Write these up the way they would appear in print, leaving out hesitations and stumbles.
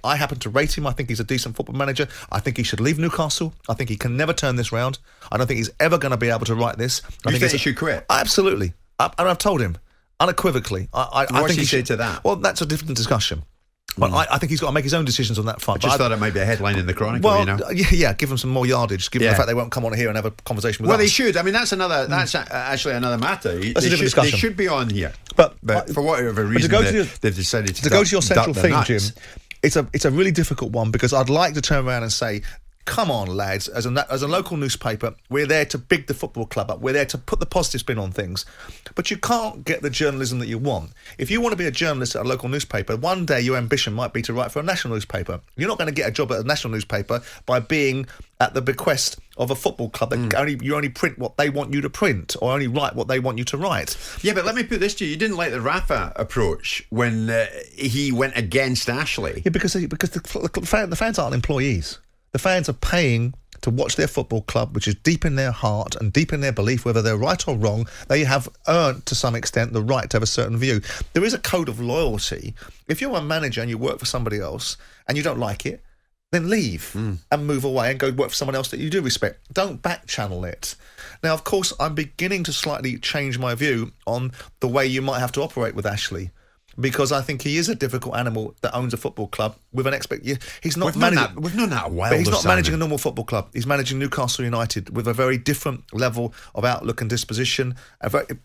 I happen to rate him. I think he's a decent football manager. I think he should leave Newcastle. I think he can never turn this round. I don't think he's ever going to be able to right this. You think he should quit? Absolutely. And I've told him unequivocally. I what think he say to that? Well, that's a different discussion. But I think he's got to make his own decisions on that front. I just thought it might be a headline in the Chronicle, well, you know. Yeah, give him some more yardage, given the fact they won't come on here and have a conversation with us. Well, they should. I mean, that's actually another matter. That's a different discussion. They should be on here. But for whatever reason, they've decided to go to your central theme, Jim. It's It's a really difficult one, because I'd like to turn around and say, come on, lads, as a local newspaper, we're there to big the football club up. We're there to put the positive spin on things. But you can't get the journalism that you want. If you want to be a journalist at a local newspaper, one day your ambition might be to write for a national newspaper. You're not going to get a job at a national newspaper by being at the bequest of a football club that you only print what they want you to print, or only write what they want you to write. Yeah, but let me put this to you. You didn't like the Rafa approach when he went against Ashley. Yeah, because the fans aren't employees. The fans are paying to watch their football club, which is deep in their heart and deep in their belief, whether they're right or wrong. They have earned, to some extent, the right to have a certain view. There is a code of loyalty. If you're a manager and you work for somebody else and you don't like it, then leave and move away and go work for someone else that you do respect. Don't back-channel it. Now, of course, I'm beginning to slightly change my view on the way you might have to operate with Ashley, because I think he is a difficult animal that owns a football club with an He's not managing. We've known that a while. But he's not managing a normal football club. He's managing Newcastle United with a very different level of outlook and disposition.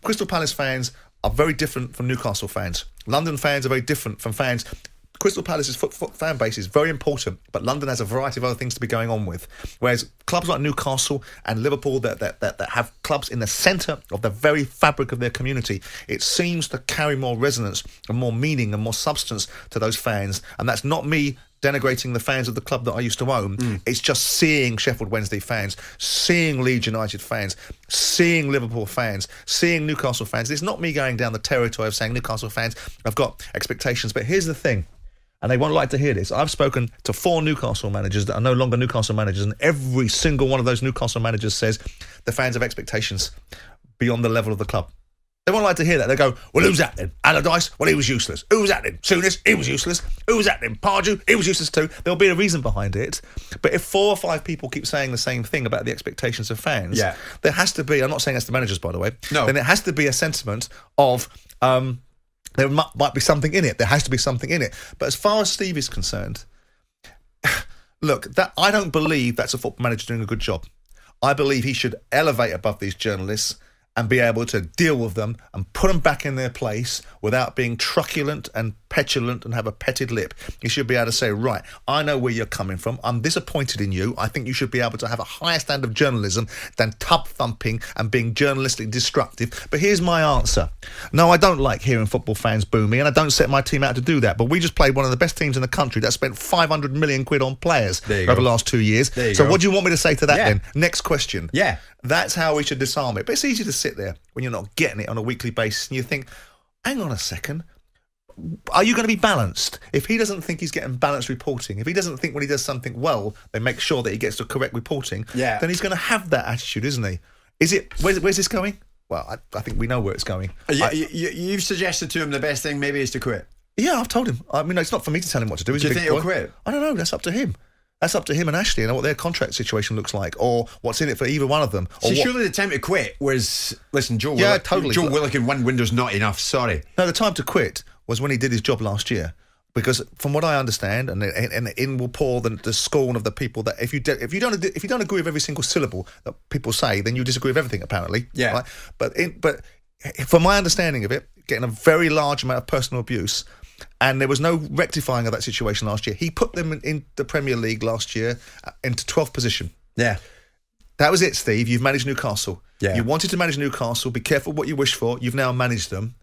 Crystal Palace fans are very different from Newcastle fans. London fans are very different from fans. Crystal Palace's fan base is very important, but London has a variety of other things to be going on with. Whereas clubs like Newcastle and Liverpool that have clubs in the centre of the very fabric of their community, it seems to carry more resonance and more meaning and more substance to those fans. And that's not me denigrating the fans of the club that I used to own. It's just seeing Sheffield Wednesday fans, seeing Leeds United fans, seeing Liverpool fans, seeing Newcastle fans. It's not me going down the territory of saying Newcastle fans have got expectations. But here's the thing. And they won't like to hear this. I've spoken to 4 Newcastle managers that are no longer Newcastle managers, and every single one of those Newcastle managers says the fans have expectations beyond the level of the club. They won't like to hear that. They go, well, who's that then? Allardyce? Well, he was useless. Who was that then? Souness? He was useless. Who was that then? Pardew? He was useless too. There'll be a reason behind it. But if 4 or 5 people keep saying the same thing about the expectations of fans, there has to be, I'm not saying that's the managers, by the way, then it has to be a sentiment of... there might be something in it. There has to be something in it. But as far as Steve is concerned, look, I don't believe that's a football manager doing a good job. I believe he should elevate above these journalists and be able to deal with them and put them back in their place without being truculent and petulant and have a petted lip. You should be able to say, right, I know where you're coming from. I'm disappointed in you. I think you should be able to have a higher standard of journalism than tub-thumping and being journalistically destructive. But here's my answer. No, I don't like hearing football fans boo me, and I don't set my team out to do that. But we just played one of the best teams in the country that spent 500 million quid on players over the last 2 years. So what do you want me to say to that then? Next question. Yeah. That's how we should disarm it. But it's easy to sit there when you're not getting it on a weekly basis and you think, hang on a second, are you going to be balanced? If he doesn't think he's getting balanced reporting, if he doesn't think when he does something well, they make sure that he gets the correct reporting, then he's going to have that attitude, isn't he? Where's this going? Well, I think we know where it's going. You've suggested to him the best thing maybe is to quit. Yeah, I've told him. I mean, it's not for me to tell him what to do. Do you think he'll quit? I don't know. That's up to him. That's up to him and Ashley and what their contract situation looks like, or what's in it for either one of them. Surely the time to quit was, listen, Joe totally. In one window's not enough, sorry. No, the time to quit was when he did his job last year. Because from what I understand, and in will pour the scorn of the people that if you don't agree with every single syllable that people say, then you disagree with everything apparently. Yeah. Right? But from my understanding of it, getting a very large amount of personal abuse. And there was no rectifying of that situation last year. He put them in the Premier League last year into 12th position. Yeah. That was it, Steve. You've managed Newcastle. Yeah. You wanted to manage Newcastle. Be careful what you wish for. You've now managed them.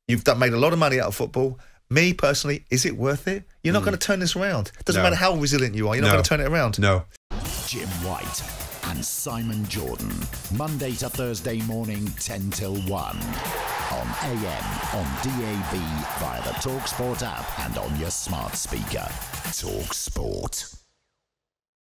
You've made a lot of money out of football. Me, personally, is it worth it? You're not going to turn this around. It doesn't matter how resilient you are. You're not going to turn it around. No. Jim White and Simon Jordan. Monday to Thursday morning, 10 till 1. On AM, on DAB, via the talkSPORT app and on your smart speaker. talkSPORT.